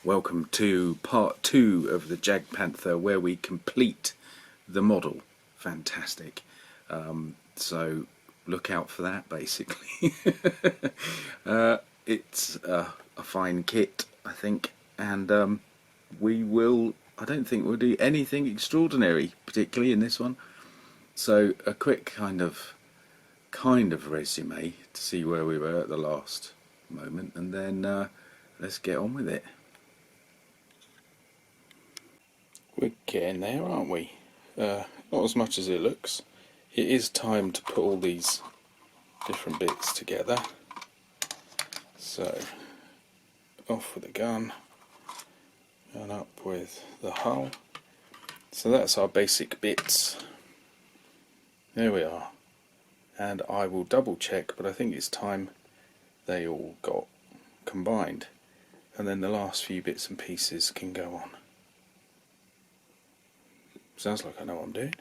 Welcome to part 2 of the Jagdpanther, where we complete the model. Fantastic. So look out for that, basically. It's a fine kit, I think, and I don't think we'll do anything extraordinary, particularly in this one. So a quick kind of resume to see where we were at the last moment, and then let's get on with it. We're getting there, aren't we? Not as much as it looks. It is time to put all these different bits together. So, off with the gun and up with the hull. So that's our basic bits. There we are. And I will double check, but I think it's time they all got combined. And then the last few bits and pieces can go on. Sounds like I know what I'm doing.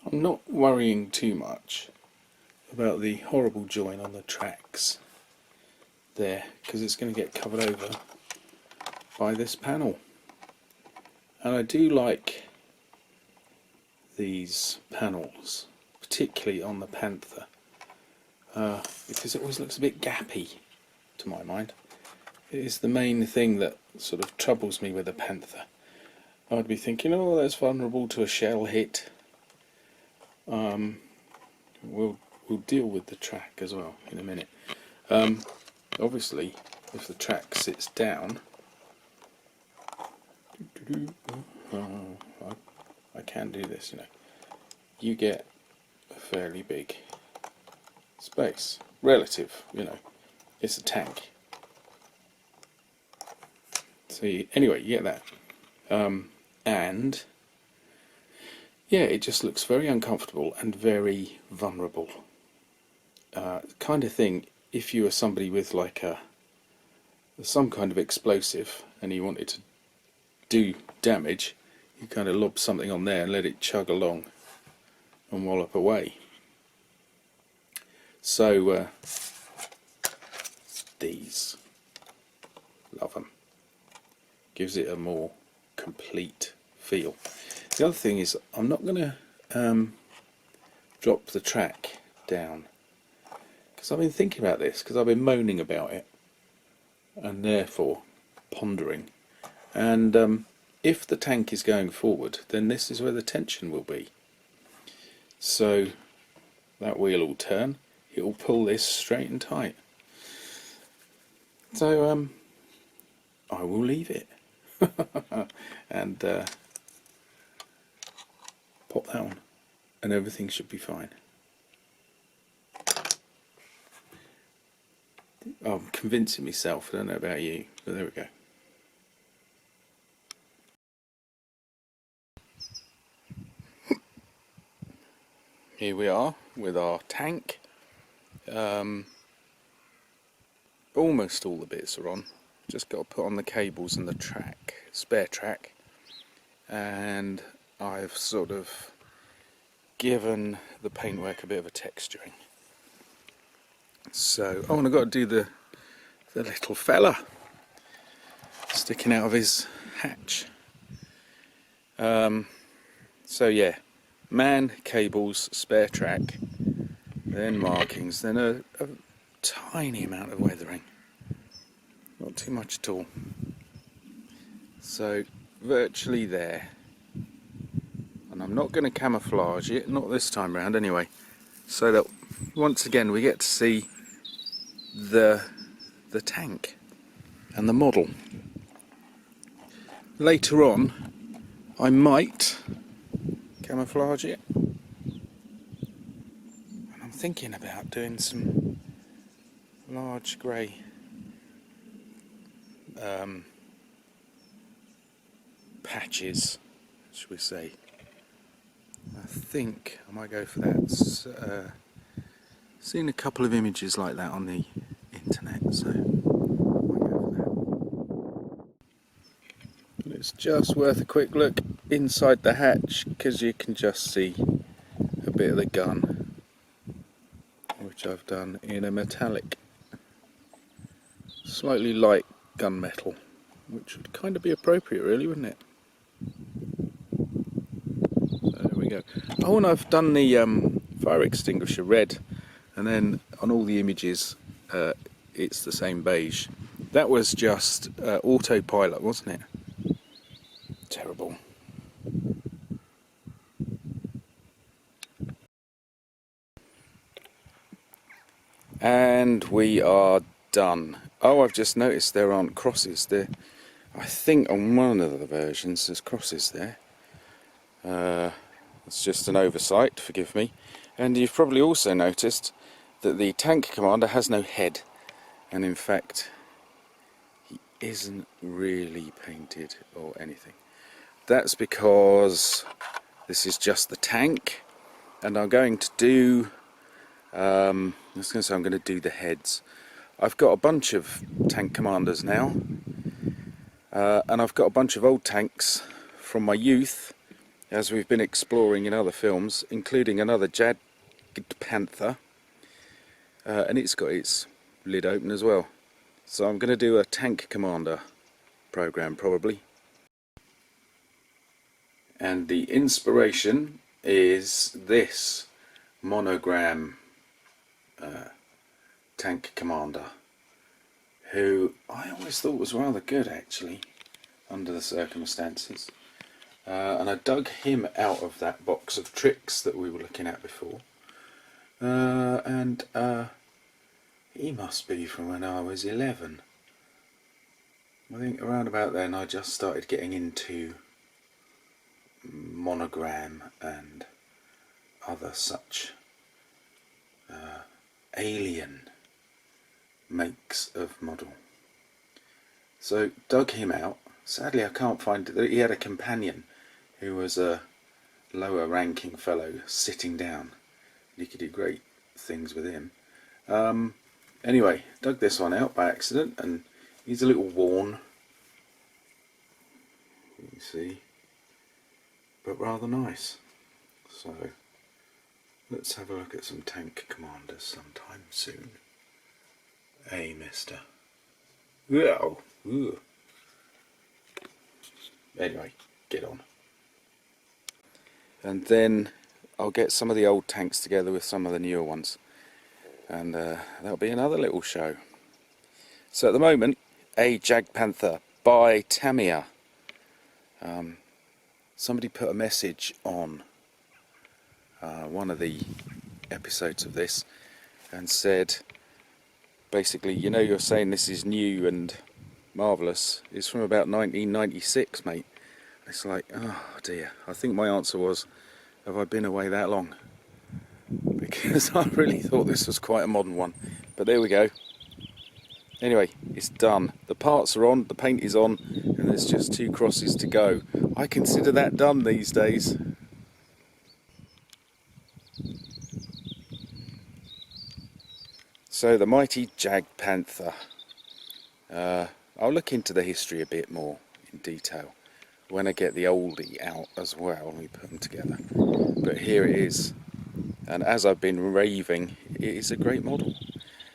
I'm not worrying too much about the horrible join on the tracks there, because it's going to get covered over by this panel. And I do like these panels, particularly on the Panther, because it always looks a bit gappy to my mind. It is the main thing that sort of troubles me with the Panther. I'd be thinking, oh, that's vulnerable to a shell hit. We'll deal with the track as well in a minute. Obviously, if the track sits down, I can do this, you know. You get a fairly big space, relative, you know. It's a tank. So anyway, you get that. And yeah, it just looks very uncomfortable and very vulnerable. Kind of thing, if you were somebody with like some kind of explosive and you wanted to do damage, you kind of lob something on there and let it chug along and wallop away. So these, love them. Gives it a more complete feel. The other thing is, I'm not going to drop the track down, because I've been thinking about this, because I've been moaning about it and therefore pondering, and if the tank is going forward, then this is where the tension will be. So that wheel will turn, it will pull this straight and tight. So I will leave it and pop that on, and everything should be fine. I'm convincing myself, I don't know about you, but there we go. Here we are with our tank. Almost all the bits are on. Just got to put on the cables and the track, spare track, and I've sort of given the paintwork a bit of a texturing. So, oh, and I've got to do the little fella sticking out of his hatch. So yeah, man, cables, spare track, then markings, then a tiny amount of weathering. Not too much at all. So virtually there. And I'm not going to camouflage it, not this time round anyway, so that once again we get to see the tank and the model. Later on I might camouflage it, and I'm thinking about doing some large grey patches, should we say. I think I might go for that. Seen a couple of images like that on the internet, so I might go for that. It's just worth a quick look inside the hatch, because you can just see a bit of the gun, which I've done in a metallic. slightly light gunmetal, which would kind of be appropriate really, wouldn't it? So there we go. Oh, and I've done the fire extinguisher red, and then on all the images it's the same beige. That was just autopilot, wasn't it? Terrible. And we are done. Oh, I've just noticed there aren't crosses there. I think on one of the versions there's crosses there. It's just an oversight, forgive me. And you've probably also noticed that the tank commander has no head. And in fact, he isn't really painted or anything. That's because this is just the tank, and I'm going to do I was going to say I'm going to do the heads. I've got a bunch of tank commanders now, and I've got a bunch of old tanks from my youth, as we've been exploring in other films, including another Jagdpanther, and it's got its lid open as well. So I'm going to do a tank commander program probably. And the inspiration is this monogram tank commander, who I always thought was rather good actually under the circumstances, and I dug him out of that box of tricks that we were looking at before, and he must be from when I was 11. I think around about then I just started getting into monogram and other such alien makes of model. So dug him out. Sadly I can't find it. He had a companion who was a lower ranking fellow sitting down. You could do great things with him. Anyway, dug this one out by accident, and he's a little worn, you can see, but rather nice. So let's have a look at some tank commanders sometime soon. Hey, mister. Wow. Ooh. Anyway, get on. And then I'll get some of the old tanks together with some of the newer ones, and that'll be another little show. So at the moment, a Jagdpanther by Tamiya. Somebody put a message on one of the episodes of this and said, basically, you know, you're saying this is new and marvellous. It's from about 1996, mate. It's like, oh dear. I think my answer was, have I been away that long? Because I really thought this was quite a modern one. But there we go. Anyway, it's done. The parts are on, the paint is on, and there's just 2 crosses to go. I consider that done these days. So the mighty Jagdpanther. I'll look into the history a bit more in detail when I get the oldie out as well and we put them together. But here it is, and as I've been raving, it is a great model.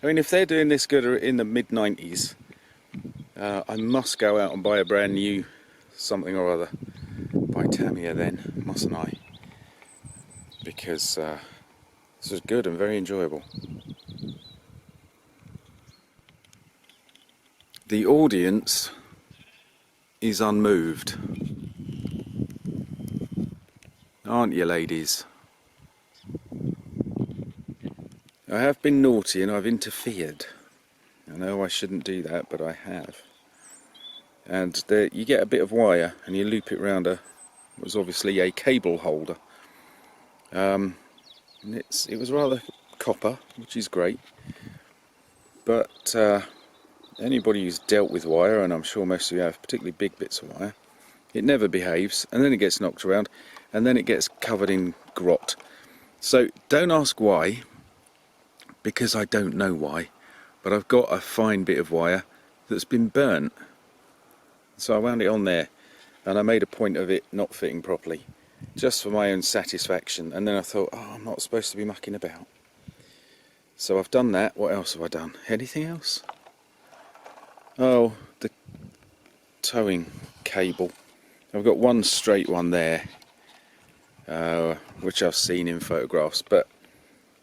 I mean, if they're doing this good in the mid-90s, I must go out and buy a brand new something or other by Tamiya then, mustn't I? Because this was good and very enjoyable. The audience is unmoved, aren't you, ladies? I have been naughty and I've interfered. I know I shouldn't do that, but I have. And there, you get a bit of wire and you loop it round it was obviously a cable holder. And it was rather copper, which is great. But anybody who's dealt with wire, and I'm sure most of you have, particularly big bits of wire, it never behaves, and then it gets knocked around, and then it gets covered in grot. So don't ask why, because I don't know why, but I've got a fine bit of wire that's been burnt. So I wound it on there, and I made a point of it not fitting properly, just for my own satisfaction, and then I thought, oh, I'm not supposed to be mucking about. So I've done that. What else have I done? Anything else? Oh, the towing cable. I've got one straight one there, which I've seen in photographs, but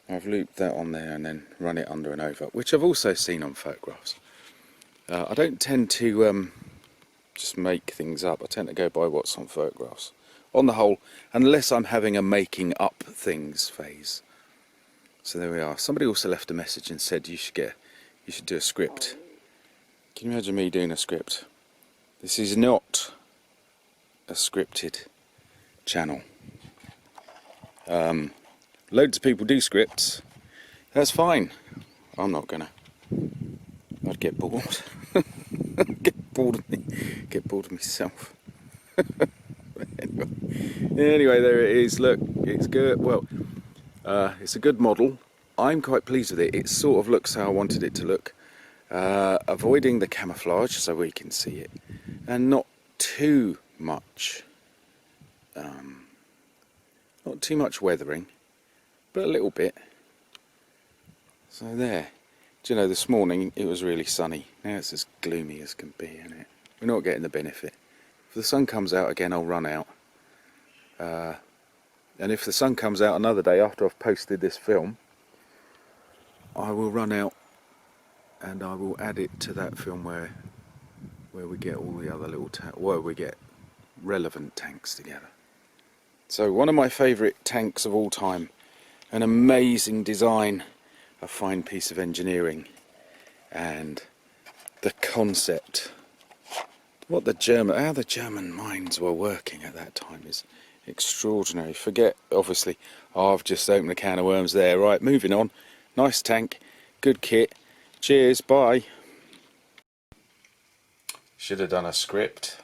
I've looped that on there and then run it under and over, which I've also seen on photographs. I don't tend to just make things up. I tend to go by what's on photographs, on the whole, unless I'm having a making up things phase. So there we are. Somebody also left a message and said you should do a script. Can you imagine me doing a script? This is not a scripted channel. Loads of people do scripts. That's fine. I'm not gonna. I'd get bored. Get bored of myself. Anyway, there it is. Look, it's good. Well, it's a good model. I'm quite pleased with it. It sort of looks how I wanted it to look. Avoiding the camouflage so we can see it, and not too much weathering, but a little bit. So there. Do you know, this morning it was really sunny. Now it's as gloomy as can be, isn't it? We're not getting the benefit. If the sun comes out again, I'll run out. And if the sun comes out another day after I've posted this film, I will run out and I will add it to that film where we get all the other little where we get relevant tanks together. So one of my favourite tanks of all time, an amazing design, a fine piece of engineering, and the concept, how the German minds were working at that time is extraordinary. Forget, obviously, I've just opened a can of worms there. Right, moving on. Nice tank, good kit. Cheers, bye. Should have done a script.